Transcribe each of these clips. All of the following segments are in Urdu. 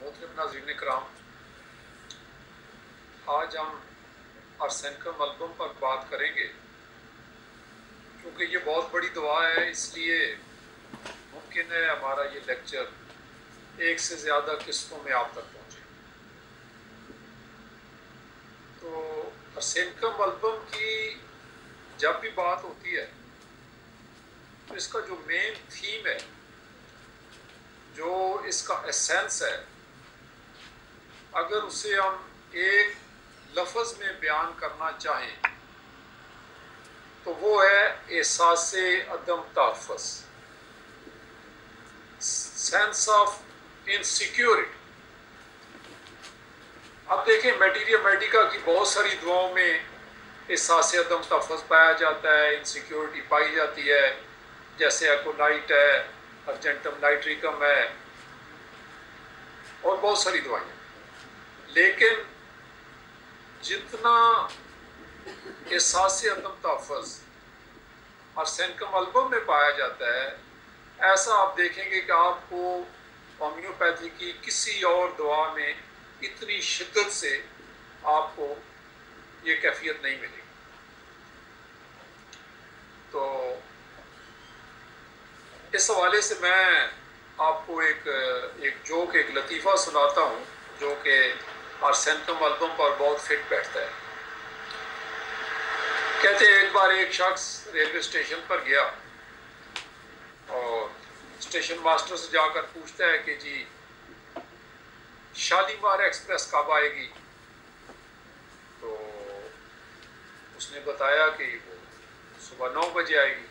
محترم ناظرین کرام، آج ہم ارسینکم البم پر بات کریں گے۔ کیونکہ یہ بہت بڑی دعا ہے، اس لیے ممکن ہے ہمارا یہ لیکچر ایک سے زیادہ قسطوں میں آپ تک پہنچے۔ تو ارسینکم البم کی جب بھی بات ہوتی ہے تو اس کا جو مین تھیم ہے، جو اس کا ایسنس ہے، اگر اسے ہم ایک لفظ میں بیان کرنا چاہیں تو وہ ہے احساس عدم تحفظ، سینس آف انسیکیورٹی۔ اب دیکھیں، میٹیریا میڈیکا کی بہت ساری دعاؤں میں احساس عدم تحفظ پایا جاتا ہے، انسیکیورٹی پائی جاتی ہے، جیسے ایکونائٹ ہے، ارجنٹم نائٹریکم ہے اور بہت ساری دوائیں۔ لیکن جتنا احساس عدم تحفظ ارسینکم البم میں پایا جاتا ہے، ایسا آپ دیکھیں گے کہ آپ کو ہومیوپیتھی کی کسی اور دوا میں اتنی شدت سے آپ کو یہ کیفیت نہیں ملے گی۔ تو اس حوالے سے میں آپ کو ایک جوک، ایک لطیفہ سناتا ہوں جو کہ ارسینکم البم پر بہت فٹ بیٹھتا ہے۔ کہتے ہیں ایک بار ایک شخص ریلوے اسٹیشن پر گیا اور اسٹیشن ماسٹر سے جا کر پوچھتا ہے کہ جی شالیمار ایکسپریس کب آئے گی؟ تو اس نے بتایا کہ وہ صبح 9 بجے آئے گی۔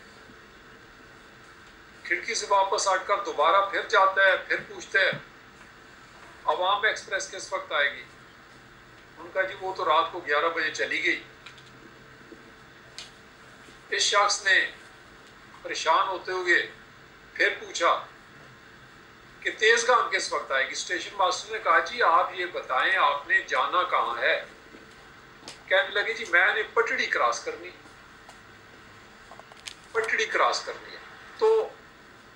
کھڑکی سے واپس ہٹ کر دوبارہ پھر جاتا ہے، پھر پوچھتا ہے عوام ایکسپریس کس وقت آئے گی؟ ان کا جی وہ تو رات کو 11 بجے چلی گئی۔ اس شخص نے پریشان ہوتے ہوئے پھر پوچھا کہ تیز گام کس وقت آئے گی؟ اسٹیشن ماسٹر نے کہا جی آپ یہ بتائیں آپ نے جانا کہاں ہے؟ کہنے لگے جی میں نے پٹڑی کراس کرنی ہے۔ تو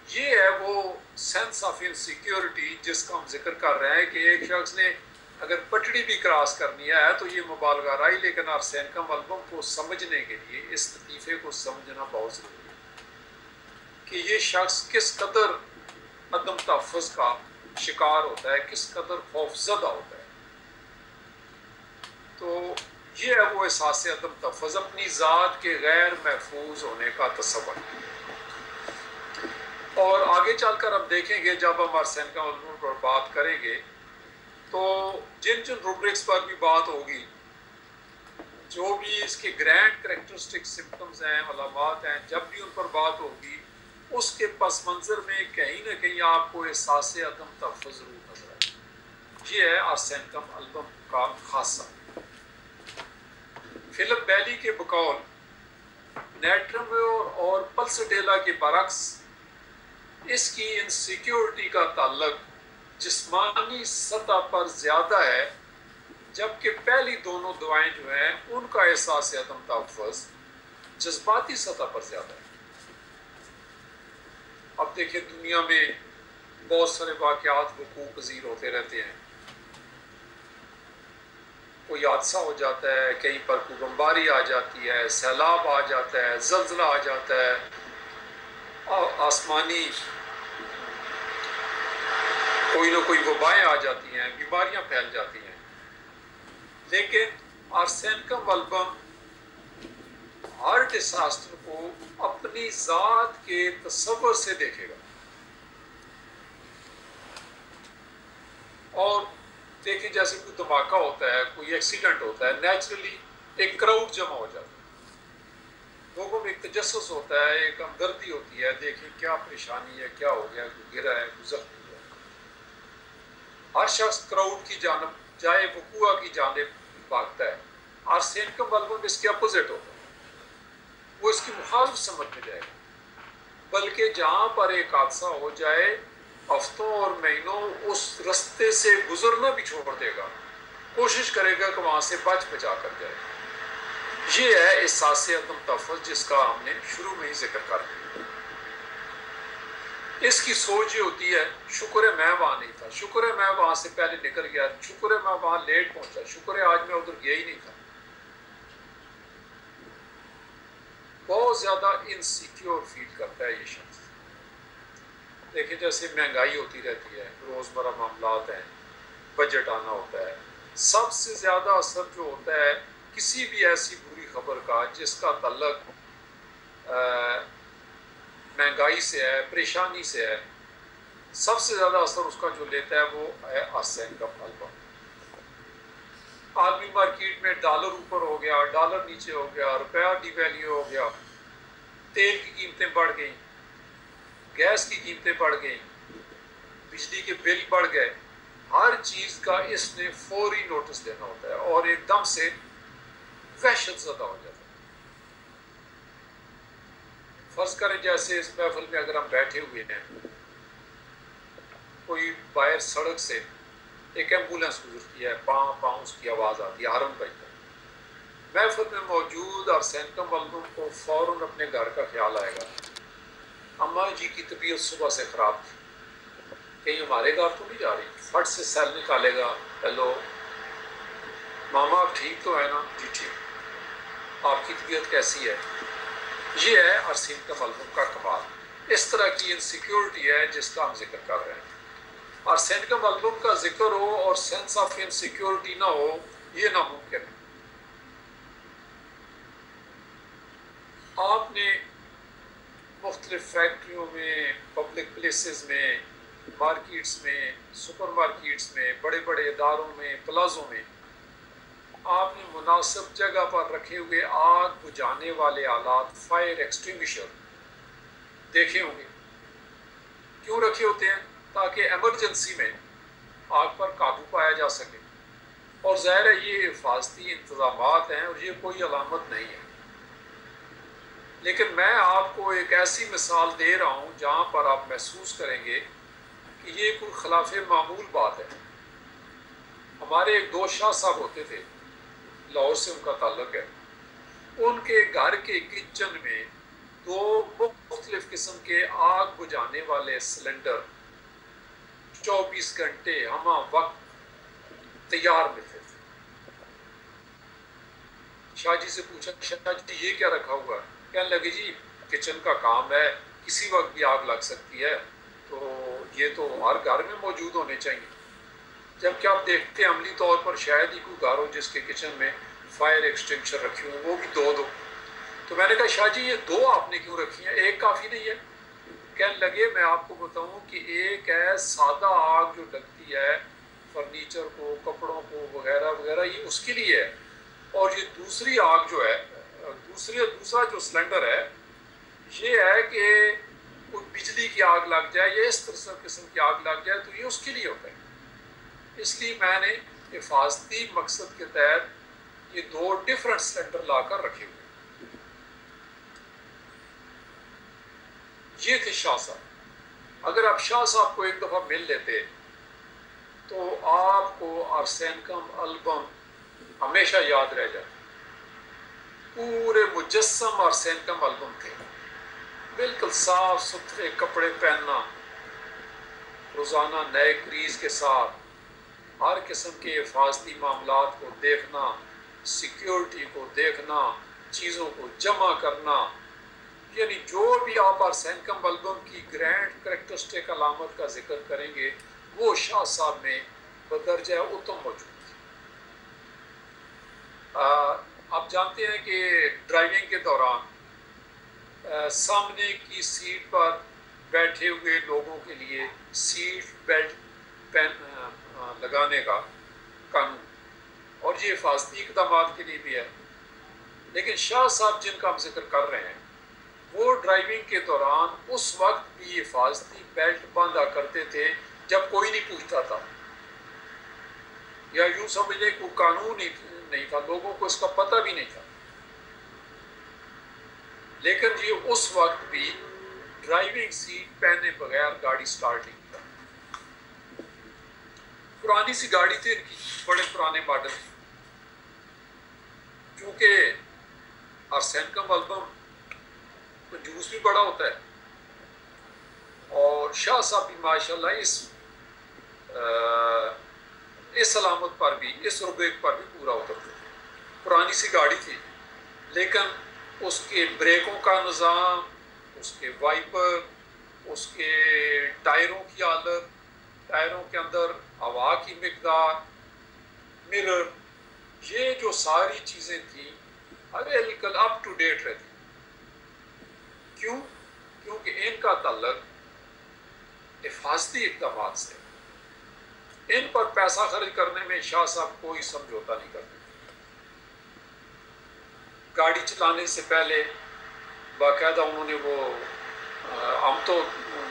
یہ ہے وہ سینس آف انسیکیورٹی جس کا ہم ذکر کر رہے ہیں کہ ایک شخص نے اگر پٹڑی بھی کراس کرنی ہے تو یہ مبالغہ رائی، لیکن ارسینکم البم کو سمجھنے کے لیے اس لطیفے کو سمجھنا بہت ضروری ہے کہ یہ شخص کس قدر عدم تحفظ کا شکار ہوتا ہے، کس قدر خوفزدہ ہوتا ہے۔ تو یہ ہے وہ احساس عدم تحفظ، اپنی ذات کے غیر محفوظ ہونے کا تصور۔ اور آگے چل کر ہم دیکھیں گے جب ہم ارسینکم البم پر بات کریں گے تو جن روبرکس پر بھی بات ہوگی، جو بھی اس کے گرینڈ کریکٹرسٹک سمپٹمز ہیں، علامات ہیں، جب بھی ان پر بات ہوگی اس کے پس منظر میں کہیں نہ کہیں آپ کو احساس عدم تحفظ ضرور نظر آئے۔ یہ ہے ارسینکم البم کا خاصہ۔ فلپ بیلی کے بقول نیٹرمور اور پلسڈیلا کے برعکس اس کی انسیکیورٹی کا تعلق جسمانی سطح پر زیادہ ہے، جبکہ پہلی دونوں دوائیں جو ہیں ان کا احساس عدم تحفظ جذباتی سطح پر زیادہ ہے۔ اب دیکھیں دنیا میں بہت سارے واقعات وقوع پذیر ہوتے رہتے ہیں، کوئی حادثہ ہو جاتا ہے، کہیں پر کوئی بمباری آ جاتی ہے، سیلاب آ جاتا ہے، زلزلہ آ جاتا ہے، آسمانی کوئی نہ کوئی وبائیں آ جاتی ہیں، بیماریاں پھیل جاتی ہیں، لیکن ارسینکم البم ہر ڈساسٹر کو اپنی ذات کے تصور سے دیکھے گا۔ اور دیکھیں جیسے کوئی دھماکہ ہوتا ہے، کوئی ایکسیڈنٹ ہوتا ہے، نیچرلی ایک کراؤڈ جمع ہو جاتا ہے، لوگوں میں ایک تجسس ہوتا ہے، ایک ہمدردی ہوتی ہے، دیکھیں کیا پریشانی ہے، کیا ہو گیا، کوئی گرا ہے، کوئی زخمی ہوا ہے۔ ہر شخص کراؤڈ کی جانب جائے وقوع کی جانب بھاگتا ہے۔ ارسینکم البم اس کے اپوزٹ ہوتا ہے، وہ اس کی مخالف سمت میں جائے گا، بلکہ جہاں پر ایک حادثہ ہو جائے ہفتوں اور مہینوں اس رستے سے گزرنا بھی چھوڑ دے گا، کوشش کرے گا کہ وہاں سے بچا کر جائے۔ یہ ہے احساس عدم تحفظ جس کا ہم نے شروع میں ہی ذکر کر دیا۔ اس کی سوچ یہ ہوتی ہے شکر ہے میں وہاں نہیں تھا، شکر ہے میں وہاں سے پہلے نکل گیا، شکر ہے میں وہاں لیٹ پہنچا، شکر ہے آج میں ادھر گیا ہی نہیں تھا۔ بہت زیادہ انسیکیور فیل کرتا ہے یہ شخص۔ دیکھیں جیسے مہنگائی ہوتی رہتی ہے، روزمرہ معاملات ہیں، بجٹ آنا ہوتا ہے، سب سے زیادہ اثر جو ہوتا ہے کسی بھی ایسی بری خبر کا جس کا تعلق مہنگائی سے ہے، پریشانی سے ہے، سب سے زیادہ اثر اس کا جو لیتا ہے وہ ہے آرسین کا پھل۔ عالمی مارکیٹ میں ڈالر اوپر ہو گیا، ڈالر نیچے ہو گیا، روپیہ ڈی ویلیو ہو گیا، تیل کی قیمتیں بڑھ گئیں، گیس کی قیمتیں بڑھ گئیں، بجلی کے بل بڑھ گئے، ہر چیز کا اس نے فوری نوٹس دینا ہوتا ہے اور ایک دم سے وحشت زدہ ہو جاتا ہے۔ فرض کریں جیسے اس محفل میں اگر ہم بیٹھے ہوئے ہیں، کوئی باہر سڑک سے ایک ایمبولینس گزرتی ہے، پاؤں پاؤں اس کی آواز آتی ہے، ہارن بجتا ہے، محفل میں موجود آرسین کا ملغوم کو فوراً اپنے گھر کا خیال آئے گا، اماں جی کی طبیعت صبح سے خراب تھی، کہیں ہمارے گھر تو نہیں جا رہی، فٹ سے سیل نکالے گا، ہیلو ماما آپ ٹھیک تو ہے نا؟ جی ٹھیک، آپ کی طبیعت کیسی ہے؟ یہ ہے آرسین کا ملغوم کا کمال۔ اس طرح کی انسیکیورٹی ہے جس کا ہم ذکر کر رہے ہیں۔ آرسین کا ملغوم کا ذکر ہو اور سینس آف انسیکیورٹی نہ ہو، یہ ناممکن ہے۔ آپ نے مختلف فیکٹریوں میں، پبلک پلیسز میں، مارکیٹس میں، سپر مارکیٹس میں، بڑے بڑے اداروں میں، پلازوں میں آپ نے مناسب جگہ پر رکھے ہوئے آگ بجھانے والے آلات، فائر ایکسٹنگوشر دیکھے ہوں گے۔ کیوں رکھے ہوتے ہیں؟ تاکہ ایمرجنسی میں آگ پر قابو پایا جا سکے، اور ظاہر ہے یہ حفاظتی انتظامات ہیں اور یہ کوئی علامت نہیں ہے۔ لیکن میں آپ کو ایک ایسی مثال دے رہا ہوں جہاں پر آپ محسوس کریں گے کہ یہ کوئی خلاف معمول بات ہے۔ ہمارے ایک دوست شاہ صاحب ہوتے تھے، لاہور سے ان کا تعلق ہے، ان کے گھر کے کچن میں 2 مختلف قسم کے آگ بجھانے والے سلنڈر 24 گھنٹے ہمہ وقت تیار ملتے تھے۔ شاہ جی سے پوچھا، شاہ جی یہ کیا رکھا ہوا ہے؟ کہنے لگے جی کچن کا کام ہے، کسی وقت بھی آگ لگ سکتی ہے، تو یہ تو ہر گھر میں موجود ہونے چاہیے۔ جبکہ آپ دیکھتے ہیں عملی طور پر شاید ہی کوئی گھر ہو جس کے کچن میں فائر ایکسٹنگشر رکھی ہوں، وہ بھی 2 تو میں نے کہا شاہ جی یہ 2 آپ نے کیوں رکھی ہیں، ایک کافی نہیں ہے؟ کہنے لگے میں آپ کو بتاؤں کہ ایک ہے سادہ آگ جو لگتی ہے فرنیچر کو، کپڑوں کو وغیرہ وغیرہ، یہ اس کے لیے ہے، اور یہ دوسری آگ جو ہے، دوسرا جو سلنڈر ہے، یہ ہے کہ کوئی بجلی کی آگ لگ جائے یا اس طرح قسم کی آگ لگ جائے تو یہ اس کے لیے ہوتا ہے۔ اس لیے میں نے حفاظتی مقصد کے تحت یہ 2 ڈفرنٹ سلنڈر لا کر رکھے ہوئے۔ یہ تھے شاہ صاحب۔ اگر آپ شاہ صاحب کو ایک دفعہ مل لیتے تو آپ کو آرسین کا البم ہمیشہ یاد رہ جاتا۔ پورے مجسم آرسین کا البم تھے، بالکل صاف ستھرے کپڑے پہننا، روزانہ نئے کریز کے ساتھ، ہر قسم کے حفاظتی معاملات کو دیکھنا، سیکیورٹی کو دیکھنا، چیزوں کو جمع کرنا، یعنی جو بھی آپ آرسین کم البم کی گرینڈ کریکٹرسٹک علامت کا ذکر کریں گے وہ شاہ صاحب میں بدرجہ اتم موجود تھی۔ آپ جانتے ہیں کہ ڈرائیونگ کے دوران سامنے کی سیٹ پر بیٹھے ہوئے لوگوں کے لیے سیٹ بیلٹ لگانے کا قانون، اور یہ حفاظتی اقدامات کے لیے بھی ہے، لیکن شاہ صاحب جن کا ہم ذکر کر رہے ہیں وہ ڈرائیونگ کے دوران اس وقت بھی حفاظتی بیلٹ باندھا کرتے تھے جب کوئی نہیں پوچھتا تھا، یا یوں سمجھیں کوئی قانون ہی نہیں تھا، لوگوں کو اس کا پتہ بھی نہیں تھا، لیکن یہ اس وقت بھی ڈرائیونگ سیٹ پہنے بغیر گاڑی سٹارٹ نہیں کرتا۔ پرانی سی گاڑی تھی ان کی، بڑے پرانے ماڈل تھے، کیونکہ آرسین کا البم جوس بھی بڑا ہوتا ہے اور اور شاہ صاحب بھی ماشاءاللہ اس علامت پر بھی، اس ربیک پر بھی پورا اترتے تھے. پرانی سی گاڑی تھی لیکن اس کے بریکوں کا نظام، اس کے وائپر، اس کے ٹائروں کی حالت، ٹائروں کے اندر ہوا کی مقدار، مرر، یہ جو ساری چیزیں تھیں بالکل اپ ٹو ڈیٹ رہتی. کیوں؟ کیونکہ ان کا تعلق حفاظتی اقدامات سے. ان پر پیسہ خرچ کرنے میں شاہ صاحب کوئی سمجھوتا نہیں کرتے. گاڑی چلانے سے پہلے باقاعدہ انہوں نے وہ ہم تو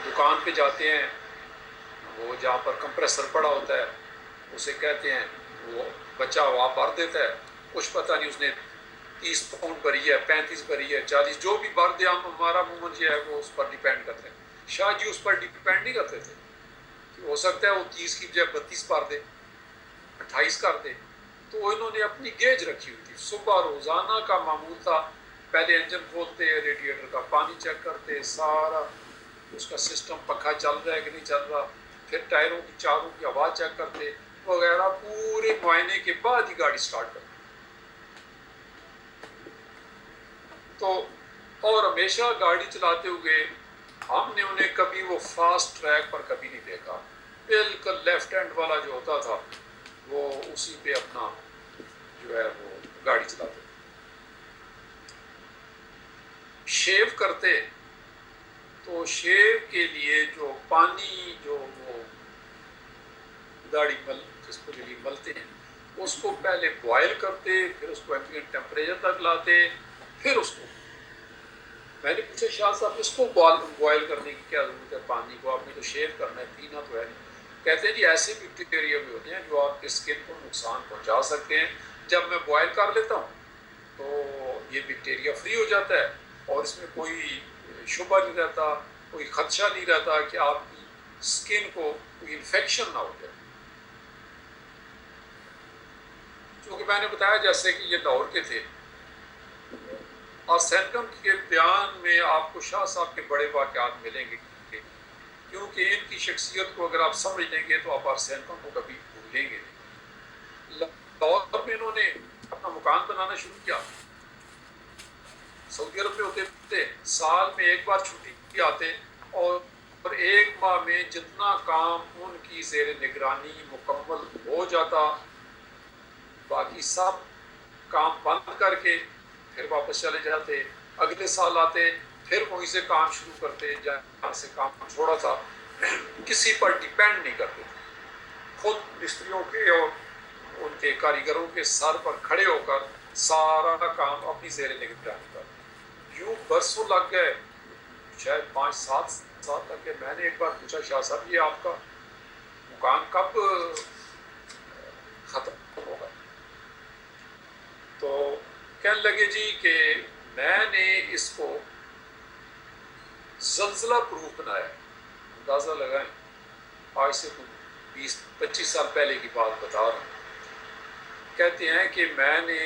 دکان پہ جاتے ہیں، وہ جہاں پر کمپریسر پڑا ہوتا ہے اسے کہتے ہیں، وہ بچہ ہوا بھر دیتا ہے، کچھ پتہ نہیں اس نے 30 پاؤنڈ بھری ہے، 35 بھری ہے، 40، جو بھی بھر دے. ہمارا عموماً یہ ہے وہ اس پر ڈیپینڈ کرتے ہیں. شاہ جی اس پر ڈیپینڈ نہیں کرتے تھے کہ ہو سکتا ہے وہ 30 کی بجائے 32 بھر دے، 28 کر دے. تو انہوں نے اپنی گیج رکھی ہوئی تھی. صبح روزانہ کا معمول تھا، پہلے انجن کھولتے، ریڈیٹر کا پانی چیک کرتے، سارا اس کا سسٹم، پنکھا چل رہا ہے کہ نہیں چل رہا، پھر ٹائروں کی چاروں کی ہوا چیک کرتے وغیرہ. پورے معائنے کے بعد ہی گاڑی سٹارٹ کرتے. تو اور ہمیشہ گاڑی چلاتے ہوئے ہم نے انہیں کبھی وہ فاسٹ ٹریک پر کبھی نہیں دیکھا. بالکل لیفٹ ہینڈ والا جو ہوتا تھا وہ اسی پہ اپنا جو ہے وہ گاڑی چلاتے. شیو کرتے تو شیو کے لیے جو پانی جو وہ داڑھی جس کو جو ملتے ہیں اس کو پہلے بوائل کرتے، پھر اس کو ایمبینٹ ٹیمپریچر تک لاتے، پھر اس کو. میں نے پوچھا شاہ صاحب اس کو بوائل کرنے کی کیا ضرورت ہے؟ پانی کو آپ نے تو شیو کرنا ہے، پینا تو ہے نہیں. کہتے ہیں جی ایسے بیکٹیریا بھی ہوتے ہیں جو آپ کے اسکن کو نقصان پہنچا سکتے ہیں. جب میں بوائل کر لیتا ہوں تو یہ بیکٹیریا فری ہو جاتا ہے اور اس میں کوئی شبہ نہیں رہتا، کوئی خدشہ نہیں رہتا کہ آپ کی اسکن کو کوئی انفیکشن نہ ہو جائے. کیونکہ میں نے بتایا جیسے کہ یہ دور کے تھے، اور سینکم کے بیان میں آپ کو شاہ صاحب کے بڑے واقعات ملیں گے، کیونکہ ان کی شخصیت کو اگر آپ سمجھ لیں گے تو آپ سینکم کو کبھی بھولیں گے نہیں. لاہور میں انہوں نے اپنا مکان بنانا شروع کیا. سعودی عرب میں ہوتے تھے، سال میں ایک بار چھٹی آتے اور ایک ماہ میں جتنا کام ان کی زیر نگرانی مکمل ہو جاتا، باقی سب کام بند کر کے پھر واپس چلے جاتے. اگلے سال آتے، پھر وہیں سے کام شروع کرتے جہاں سے کام چھوڑا تھا. کسی پر ڈیپینڈ نہیں کرتے تھے. خود مستریوں کے اور ان کے کاریگروں کے سر پر کھڑے ہو کر سارا کام اپنی زیر نگرانی کرتے. یوں برسوں لگ گئے، شاید 5-7 سال لگ گئے. میں نے ایک بار پوچھا شاہ صاحب یہ آپ کا مکان کب ختم ہوگا؟ تو کہنے لگے جی کہ میں نے اس کو زلزلہ پروف بنایا. اندازہ لگائیں، آج سے 20-25 سال پہلے کی بات بتا رہا ہوں. کہتے ہیں کہ میں نے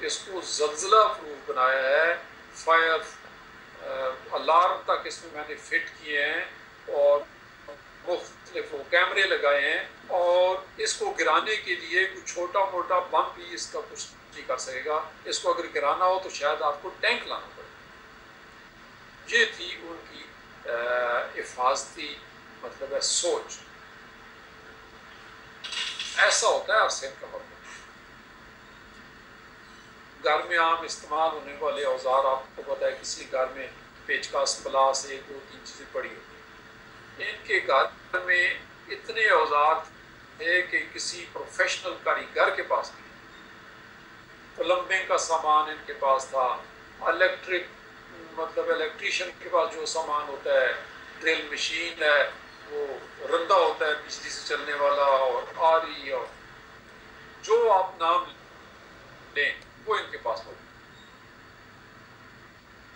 اس کو زلزلہ پروف بنایا ہے. فائر الارم تک اس میں نے فٹ کیے ہیں اور مختلف کیمرے لگائے ہیں، اور اس کو گرانے کے لیے کوئی چھوٹا موٹا بم بھی اس کا کچھ نہیں کر سکے گا. اس کو اگر گرانا ہو تو شاید آپ کو ٹینک لانا پڑے. یہ تھی ان کی حفاظتی مطلب ہے سوچ. ایسا ہوتا ہے عرصے کا وقت. گھر میں عام استعمال ہونے والے اوزار آپ کو پتہ ہے، کسی گھر میں پیچکس، پلاس، 1-2-3 چیزیں پڑی ہوتی ہیں. ان کے گھر میں اتنے اوزار تھے کہ کسی پروفیشنل کاریگر کے پاس نہیں. پلمبنگ کا سامان ان کے پاس تھا، الیکٹرک مطلب الیکٹریشین کے پاس جو سامان ہوتا ہے، ڈرل مشین ہے، وہ رندا ہوتا ہے بجلی سے چلنے والا، اور آری، اور جو آپ نام لیں وہ ان کے پاس موجود.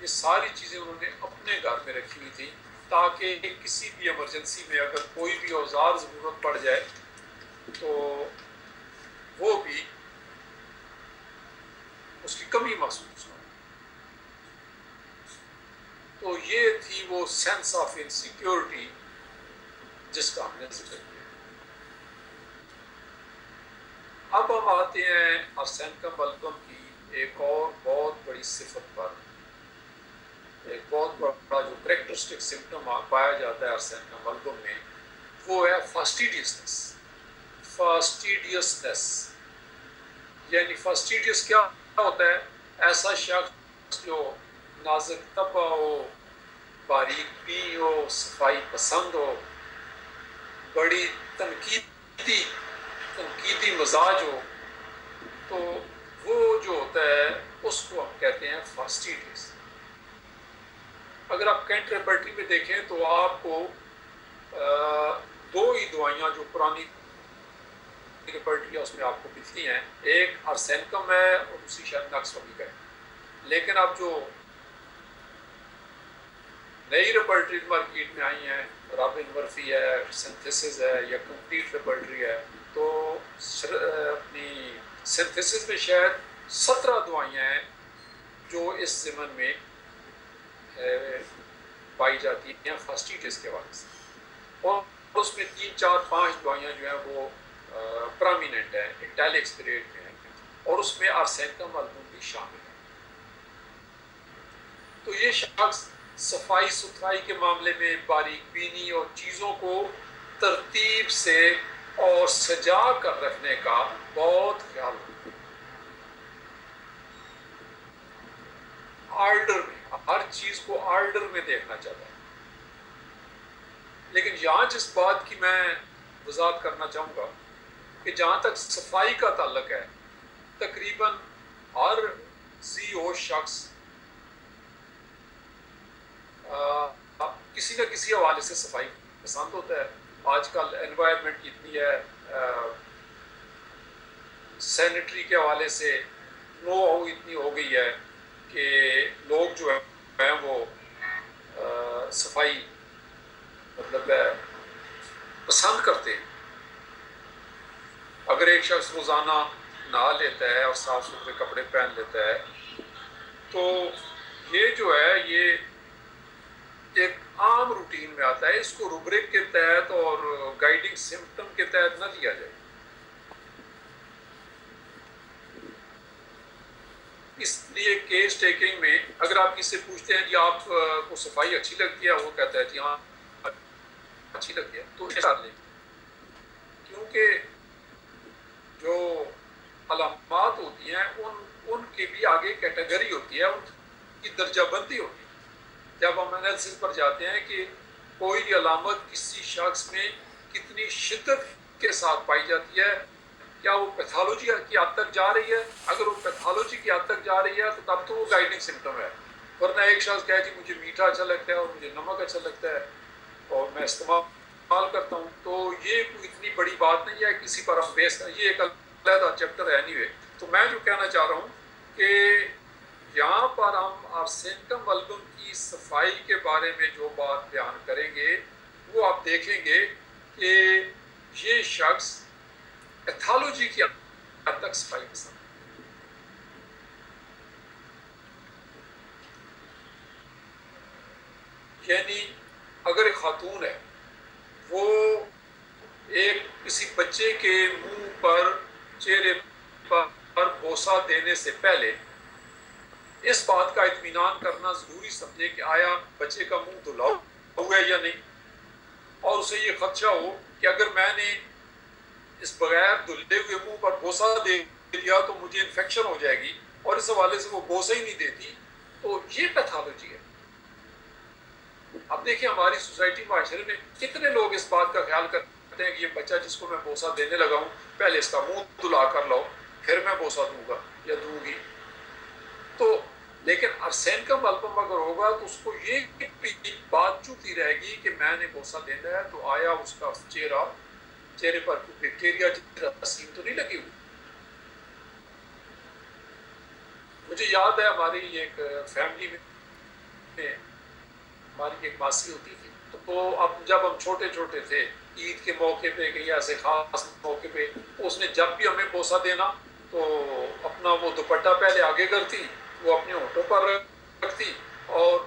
یہ ساری چیزیں انہوں نے اپنے گھر میں رکھی ہوئی تھی تاکہ کسی بھی ایمرجنسی میں اگر کوئی بھی اوزار ضرورت پڑ جائے تو وہ بھی اس کی کمی محسوس ہو. تو یہ تھی وہ سینس آف انسیکیورٹی جس کا ہم نے ذکر کیا۔ اب ہم آتے ہیں ارسینکم البم کی ایک اور بہت بڑی صفت پر۔ ایک بہت بڑا جو کریکٹرسٹک سمٹم پایا جاتا ہے ارسینکم البم میں، وہ ہے فاسٹیڈیسنس۔ فاسٹیڈیسنس یعنی فاسٹیڈیس کیا ہوتا ہے؟ ایسا شخص جو نازک طبع ہو، باریک بین ہو، صفائی پسند ہو، بڑی تنقیدی مزاج ہو، تو وہ جو ہوتا ہے اس کو ہم کہتے ہیں فاسٹیڈیس۔ اگر آپ کینٹ ریپرٹری میں دیکھیں تو آپ کو دو ہی دوائیاں جو پرانی ریپرٹری ہے اس میں آپ کو ملتی ہیں، ایک ارسینکم ہے اور دوسری شاید نکس وبیکا ہے۔ لیکن اب جو نئی ریپرٹری مارکیٹ میں آئی ہیں، رابن مرفی ہے، سنتھسس ہے یا کمپلیٹ ریپرٹری ہے، تو اپنی سنتھسس میں شاید 17 دوائیاں ہیں جو اس ضمن میں پائی جاتی ہیں فاسٹیڈیس کے حوالے سے، اور اس میں 3 4 5 دوائیاں جو ہیں وہ پرامیننٹ ہیں، اٹیلکس گریڈ میں ہیں، اور اس میں ارسینکم البم بھی شامل ہے۔ تو یہ شخص صفائی ستھرائی کے معاملے میں باریک بینی اور چیزوں کو ترتیب سے اور سجا کر رکھنے کا بہت خیال رکھتا ہے۔ آرڈر میں، ہر چیز کو آرڈر میں دیکھنا چاہتا ہے۔ لیکن یہاں جس بات کی میں وضاحت کرنا چاہوں گا کہ جہاں تک صفائی کا تعلق ہے، تقریباً ہر ذی ہوش شخص کسی نہ کسی حوالے سے صفائی پسند ہوتا ہے۔ آج کل انوائرمنٹ اتنی ہے، سینیٹری کے حوالے سے نو ہو اتنی ہو گئی ہے کہ لوگ جو ہیں وہ صفائی مطلب پسند کرتے ہیں۔ اگر ایک شخص روزانہ نہا لیتا ہے اور صاف ستھرے کپڑے پہن لیتا ہے تو یہ جو ہے یہ ایک عام روٹین میں آتا ہے، اس کو روبرک کے تحت اور گائیڈنگ سمپٹم کے تحت نہ لیا جائے۔ اس لیے کیس ٹیکنگ میں اگر آپ کسی سے پوچھتے ہیں کہ آپ کو صفائی اچھی لگتی ہے، وہ کہتا ہے کہ ہاں اچھی لگتی ہے، تو کر لیں، کیونکہ جو علامات ہوتی ہیں ان کی بھی آگے کیٹیگری ہوتی ہے، ان کی درجہ بندی ہوتی ہے۔ جب ہم انالیسس پر جاتے ہیں کہ کوئی علامت کسی شخص میں کتنی شدت کے ساتھ پائی جاتی ہے، کیا وہ پیتھالوجی کی حد تک جا رہی ہے؟ اگر وہ پیتھالوجی کی حد تک جا رہی ہے تو تب تو وہ گائیڈنگ سمپٹم ہے۔ ورنہ ایک شخص کہے کہ مجھے میٹھا اچھا لگتا ہے اور مجھے نمک اچھا لگتا ہے اور میں استعمال کرتا ہوں، تو یہ کوئی اتنی بڑی بات نہیں ہے کسی پر ہم بیس کریں، یہ ایک علیحدہ چیپٹر ہے اینی وے۔ تو میں جو کہنا چاہ رہا ہوں کہ یہاں پر ہم ارسینکم البم کی صفائی کے بارے میں جو بات بیان کریں گے وہ آپ دیکھیں گے کہ یہ شخص پیتھالوجی کی حد تک صفائی پسند ہے۔ یعنی اگر ایک خاتون ہے، وہ ایک کسی بچے کے منہ پر، چہرے پر بوسہ دینے سے پہلے اس بات کا اطمینان کرنا ضروری سمجھے کہ آیا بچے کا منہ دھلا ہوا ہے یا نہیں، اور اسے یہ خدشہ ہو کہ اگر میں نے اس بغیر دھلے ہوئے منہ پر بوسہ دے دیا تو مجھے انفیکشن ہو جائے گی، اور اس حوالے سے وہ بوسہ ہی نہیں دیتی، تو یہ پیتھالوجی ہے۔ اب دیکھیں ہماری سوسائٹی معاشرے میں کتنے لوگ اس بات کا خیال کرتے ہیں کہ یہ بچہ جس کو میں بوسہ دینے لگا ہوں پہلے اس کا منہ دھلا کر لاؤ پھر میں بوسہ دوں گا یا دوں گی۔ تو لیکن ارسینکم البم اگر ہوگا تو اس کو یہ بات چوتی رہے گی کہ میں نے بوسہ دینا ہے تو آیا اس کا چہرے پر بیکٹیریا جراثیم تو نہیں لگی ہوئی۔ مجھے یاد ہے ہماری ایک فیملی میں ہماری ایک ماسی ہوتی تھی، تو اب جب ہم چھوٹے چھوٹے تھے، عید کے موقع پہ کہ ایسے خاص موقع پہ اس نے جب بھی ہمیں بوسہ دینا تو اپنا وہ دوپٹہ پہلے آگے کرتی، وہ اپنے ہونٹوں پر رکھتی اور